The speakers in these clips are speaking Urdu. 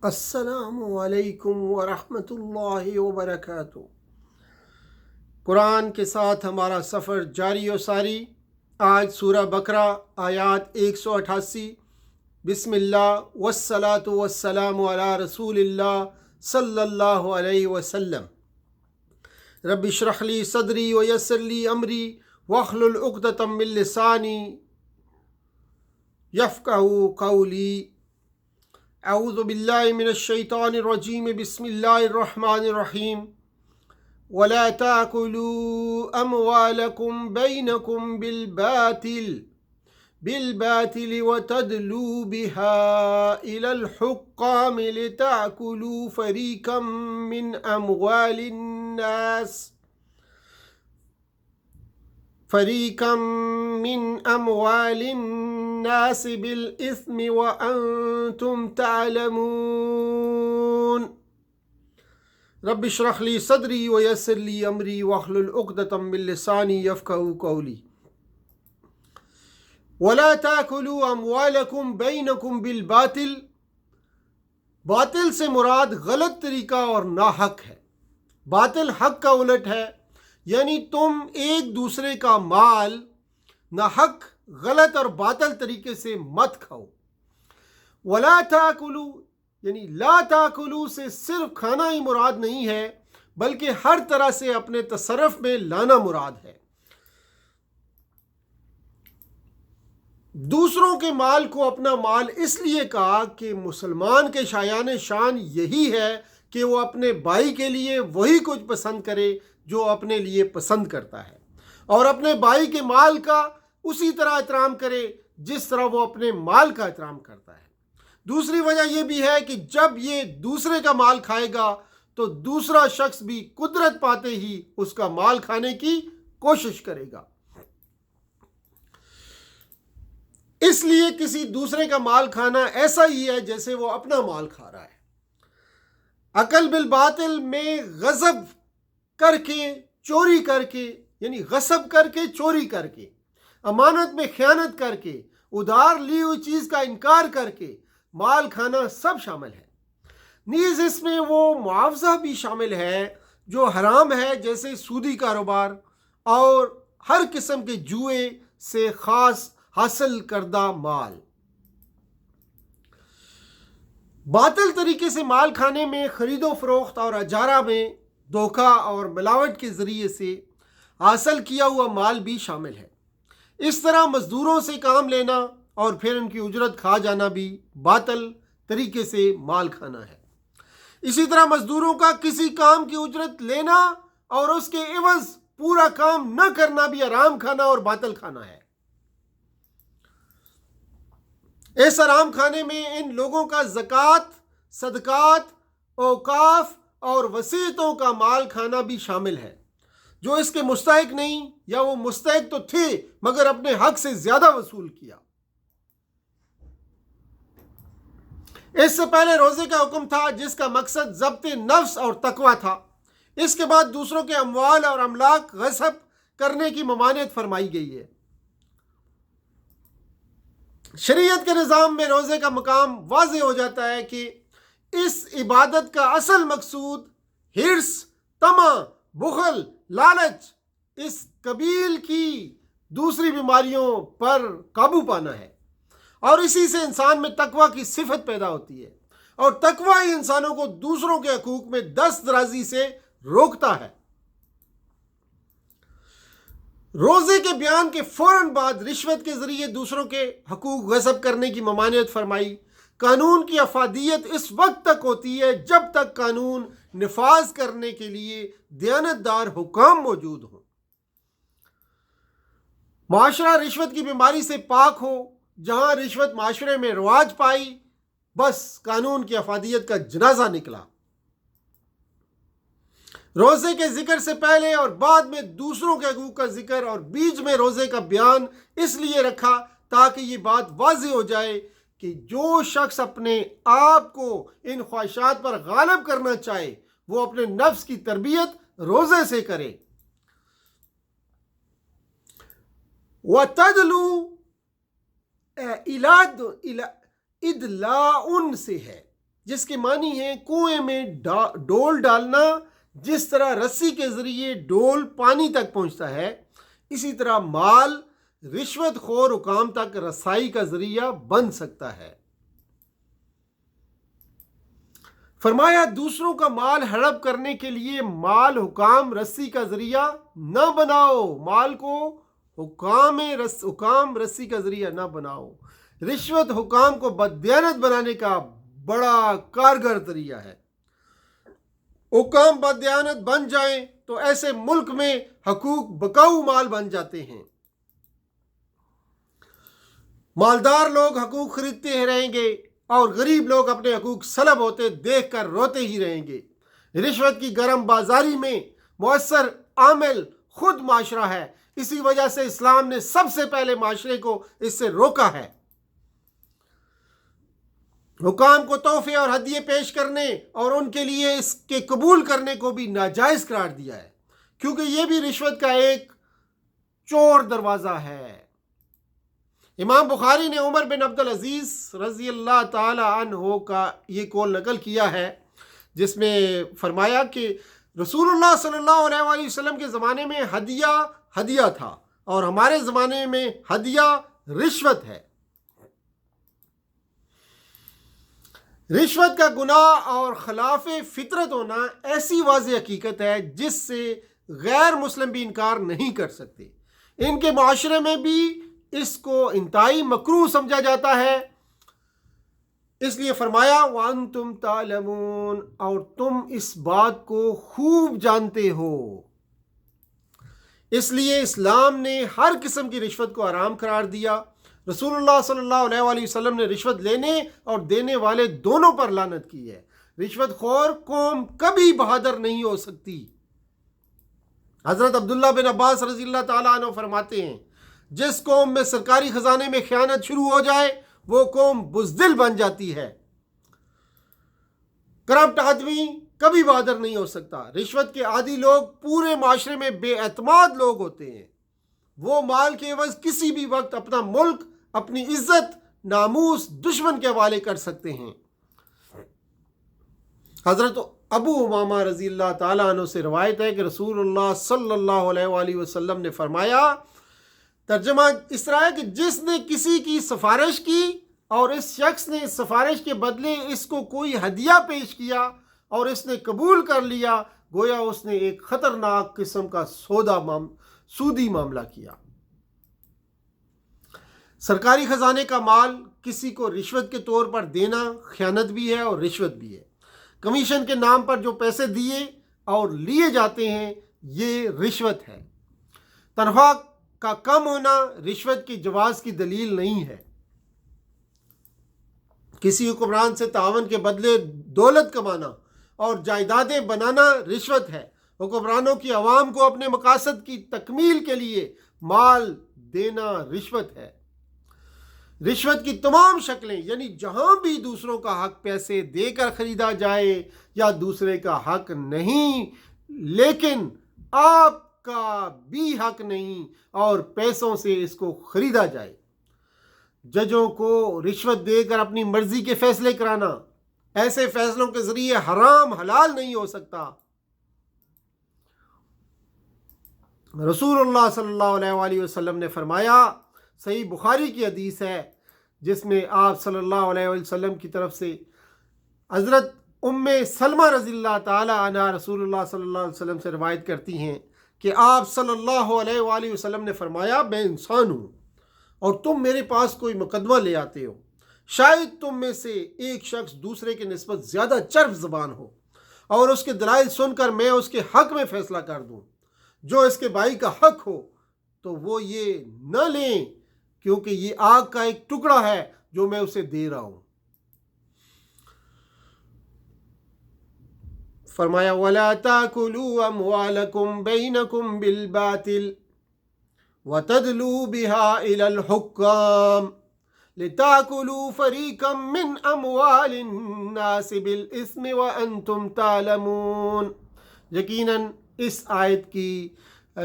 السلام علیکم ورحمۃ اللہ وبرکاتہ۔ قرآن کے ساتھ ہمارا سفر جاری و ساری۔ آج سورہ بقرہ آیات 188۔ بسم اللہ والصلاۃ والسلام علی رسول اللہ صلی اللہ علیہ وسلم۔ رب اشرح لی صدری ویسر لی امری واحلل عقدۃ من لسانی یفقہوا قولی۔ اعوذ باللہ من الشیطان الرجیم، بسم اللہ الرحمن الرحیم۔ ولا تأكلوا أموالكم بينكم بالباطل وتدلوا بها إلى الحكام لتأكلوا فريقا من أموال الناس بالإثم وأنتم تعلمون۔ رب اشرح لی صدری ویسر لی امری واحلل عقدۃ من لسانی یفقہوا قولی۔ ولا تأكلوا أموالكم بينكم بالباطل، باطل سے مراد غلط طریقہ اور ناحق ہے۔ باطل حق کا الٹ ہے، یعنی تم ایک دوسرے کا مال ناحق، غلط اور باطل طریقے سے مت کھاؤ۔ ولا تأكلوا یعنی لا تاکلو سے صرف کھانا ہی مراد نہیں ہے، بلکہ ہر طرح سے اپنے تصرف میں لانا مراد ہے۔ دوسروں کے مال کو اپنا مال اس لیے کہا کہ مسلمان کے شایان شان یہی ہے کہ وہ اپنے بھائی کے لیے وہی کچھ پسند کرے جو اپنے لیے پسند کرتا ہے، اور اپنے بھائی کے مال کا اسی طرح احترام کرے جس طرح وہ اپنے مال کا احترام کرتا ہے۔ دوسری وجہ یہ بھی ہے کہ جب یہ دوسرے کا مال کھائے گا تو دوسرا شخص بھی قدرت پاتے ہی اس کا مال کھانے کی کوشش کرے گا، اس لیے کسی دوسرے کا مال کھانا ایسا ہی ہے جیسے وہ اپنا مال کھا رہا ہے۔ اکل بالباطل میں غصب کر کے، چوری کر کے، یعنی غصب کر کے، چوری کر کے، امانت میں خیانت کر کے، ادھار لی ہوئی چیز کا انکار کر کے مال کھانا سب شامل ہے۔ نیز اس میں وہ معاوضہ بھی شامل ہے جو حرام ہے، جیسے سودی کاروبار اور ہر قسم کے جوئے سے خاص حاصل کردہ مال۔ باطل طریقے سے مال کھانے میں خرید و فروخت اور اجارہ میں دھوکہ اور ملاوٹ کے ذریعے سے حاصل کیا ہوا مال بھی شامل ہے۔ اس طرح مزدوروں سے کام لینا اور پھر ان کی اجرت کھا جانا بھی باطل طریقے سے مال کھانا ہے۔ اسی طرح مزدوروں کا کسی کام کی اجرت لینا اور اس کے عوض پورا کام نہ کرنا بھی حرام کھانا اور باطل کھانا ہے۔ اس حرام کھانے میں ان لوگوں کا زکوٰۃ، صدقات، اوقاف اور وصیتوں کا مال کھانا بھی شامل ہے جو اس کے مستحق نہیں، یا وہ مستحق تو تھے مگر اپنے حق سے زیادہ وصول کیا۔ اس سے پہلے روزے کا حکم تھا جس کا مقصد ضبط نفس اور تقویٰ تھا۔ اس کے بعد دوسروں کے اموال اور املاک غصب کرنے کی ممانعت فرمائی گئی ہے۔ شریعت کے نظام میں روزے کا مقام واضح ہو جاتا ہے کہ اس عبادت کا اصل مقصود حرص، طمع، بخل، لالچ، اس قبیل کی دوسری بیماریوں پر قابو پانا ہے، اور اسی سے انسان میں تقویٰ کی صفت پیدا ہوتی ہے، اور تقویٰ ہی انسانوں کو دوسروں کے حقوق میں دست درازی سے روکتا ہے۔ روزے کے بیان کے فوراً بعد رشوت کے ذریعے دوسروں کے حقوق غصب کرنے کی ممانعت فرمائی۔ قانون کی افادیت اس وقت تک ہوتی ہے جب تک قانون نفاذ کرنے کے لیے دیانتدار حکام موجود ہوں۔ معاشرہ رشوت کی بیماری سے پاک ہو۔ جہاں رشوت معاشرے میں رواج پائی، بس قانون کی افادیت کا جنازہ نکلا۔ روزے کے ذکر سے پہلے اور بعد میں دوسروں کے حقوق کا ذکر اور بیچ میں روزے کا بیان اس لیے رکھا تاکہ یہ بات واضح ہو جائے کہ جو شخص اپنے آپ کو ان خواہشات پر غالب کرنا چاہے وہ اپنے نفس کی تربیت روزے سے کرے۔ وَتَدْلُو ادلاً سے ہے، جس کے معنی ہے کنویں میں ڈول ڈالنا. جس طرح رسی کے ذریعے ڈول پانی تک پہنچتا ہے، اسی طرح مال رشوت خور حکام تک رسائی کا ذریعہ بن سکتا ہے. فرمایا دوسروں کا مال ہڑپ کرنے کے لیے مال حکام رسی کا ذریعہ نہ بناؤ. مال کو حکام رسی کا ذریعہ نہ بناؤ. رشوت حکام کو بددیانت بنانے کا بڑا کارگر ذریعہ ہے. حکام بددیانت بن جائیں تو ایسے ملک میں حقوق بکاؤ مال بن جاتے ہیں. مالدار لوگ حقوق خریدتے ہی رہیں گے اور غریب لوگ اپنے حقوق سلب ہوتے دیکھ کر روتے ہی رہیں گے. رشوت کی گرم بازاری میں مؤثر عامل خود معاشرہ ہے. اسی وجہ سے اسلام نے سب سے پہلے معاشرے کو اس سے روکا ہے. حکام کو تحفے اور ہدیے پیش کرنے اور ان کے لیے اس کے قبول کرنے کو بھی ناجائز قرار دیا ہے، کیونکہ یہ بھی رشوت کا ایک چور دروازہ ہے. امام بخاری نے عمر بن عبدالعزیز رضی اللہ تعالی عنہ کا یہ قول نقل کیا ہے، جس میں فرمایا کہ رسول اللہ صلی اللہ علیہ وآلہ وسلم کے زمانے میں ہدیہ تھا اور ہمارے زمانے میں ہدیہ رشوت ہے. رشوت کا گناہ اور خلاف فطرت ہونا ایسی واضح حقیقت ہے جس سے غیر مسلم بھی انکار نہیں کر سکتے. ان کے معاشرے میں بھی اس کو انتہائی مکروہ سمجھا جاتا ہے. اس لیے فرمایا وَأَنْتُمْ تَعْلَمُونَ، اور تم اس بات کو خوب جانتے ہو. اس لیے اسلام نے ہر قسم کی رشوت کو حرام قرار دیا. رسول اللہ صلی اللہ علیہ وآلہ وسلم نے رشوت لینے اور دینے والے دونوں پر لعنت کی ہے. رشوت خور قوم کبھی بہادر نہیں ہو سکتی. حضرت عبداللہ بن عباس رضی اللہ تعالیٰ عنہ فرماتے ہیں جس قوم میں سرکاری خزانے میں خیانت شروع ہو جائے وہ قوم بزدل بن جاتی ہے. کرپٹ آدمی کبھی بہادر نہیں ہو سکتا. رشوت کے عادی لوگ پورے معاشرے میں بے اعتماد لوگ ہوتے ہیں. وہ مال کے عوض کسی بھی وقت اپنا ملک، اپنی عزت، ناموس دشمن کے حوالے کر سکتے ہیں. حضرت ابو امامہ رضی اللہ تعالیٰ عنہ سے روایت ہے کہ رسول اللہ صلی اللہ علیہ وآلہ وسلم نے فرمایا، ترجمہ اس طرح ہے کہ جس نے کسی کی سفارش کی اور اس شخص نے اس سفارش کے بدلے اس کو کوئی ہدیہ پیش کیا اور اس نے قبول کر لیا، گویا اس نے ایک خطرناک قسم کا سودی معاملہ کیا. سرکاری خزانے کا مال کسی کو رشوت کے طور پر دینا خیانت بھی ہے اور رشوت بھی ہے. کمیشن کے نام پر جو پیسے دیے اور لیے جاتے ہیں یہ رشوت ہے. تنخواہ کا کم ہونا رشوت کی جواز کی دلیل نہیں ہے. کسی حکمران سے تعاون کے بدلے دولت کمانا اور جائیدادیں بنانا رشوت ہے. حکمرانوں کی عوام کو اپنے مقاصد کی تکمیل کے لیے مال دینا رشوت ہے. رشوت کی تمام شکلیں، یعنی جہاں بھی دوسروں کا حق پیسے دے کر خریدا جائے یا دوسرے کا حق نہیں لیکن آپ کا بھی حق نہیں اور پیسوں سے اس کو خریدا جائے. ججوں کو رشوت دے کر اپنی مرضی کے فیصلے کرانا، ایسے فیصلوں کے ذریعے حرام حلال نہیں ہو سکتا. رسول اللہ صلی اللہ علیہ وآلہ وسلم نے فرمایا، صحیح بخاری کی حدیث ہے جس میں آپ صلی اللہ علیہ وسلم کی طرف سے حضرت ام سلمہ رضی اللہ تعالی عنہ رسول اللہ صلی اللہ علیہ وسلم سے روایت کرتی ہیں کہ آپ صلی اللہ علیہ وآلہ وسلم نے فرمایا، میں انسان ہوں اور تم میرے پاس کوئی مقدمہ لے آتے ہو. شاید تم میں سے ایک شخص دوسرے کے نسبت زیادہ چرب زبان ہو اور اس کے دلائل سن کر میں اس کے حق میں فیصلہ کر دوں. جو اس کے بھائی کا حق ہو تو وہ یہ نہ لیں کیونکہ یہ آگ کا ایک ٹکڑا ہے جو میں اسے دے رہا ہوں. فرمایا وَلَا تَأْكُلُوا أَمْوَالَكُمْ بَيْنَكُمْ بِالْبَاطِلِ وَتَدْلُوا بِهَا إِلَى الْحُكَّامِ لِتَأْكُلُوا فَرِيقًا مِّنْ أَمْوَالِ النَّاسِ بِالْإِثْمِ وَأَنْتُمْ تَعْلَمُونَ. یقیناً اس آیت کی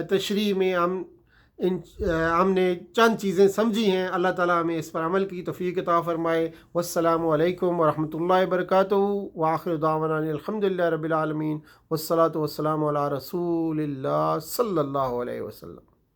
تشریح میں ہم ہم نے چند چیزیں سمجھی ہیں، اللہ تعالیٰ ہمیں اس پر عمل کی توفیق عطا فرمائے۔ والسلام علیکم ورحمۃ اللہ وبرکاتہ، وآخر دعوانا الحمدللہ رب العالمین، والصلاۃ والسلام علی رسول اللہ صلی اللہ علیہ وسلم۔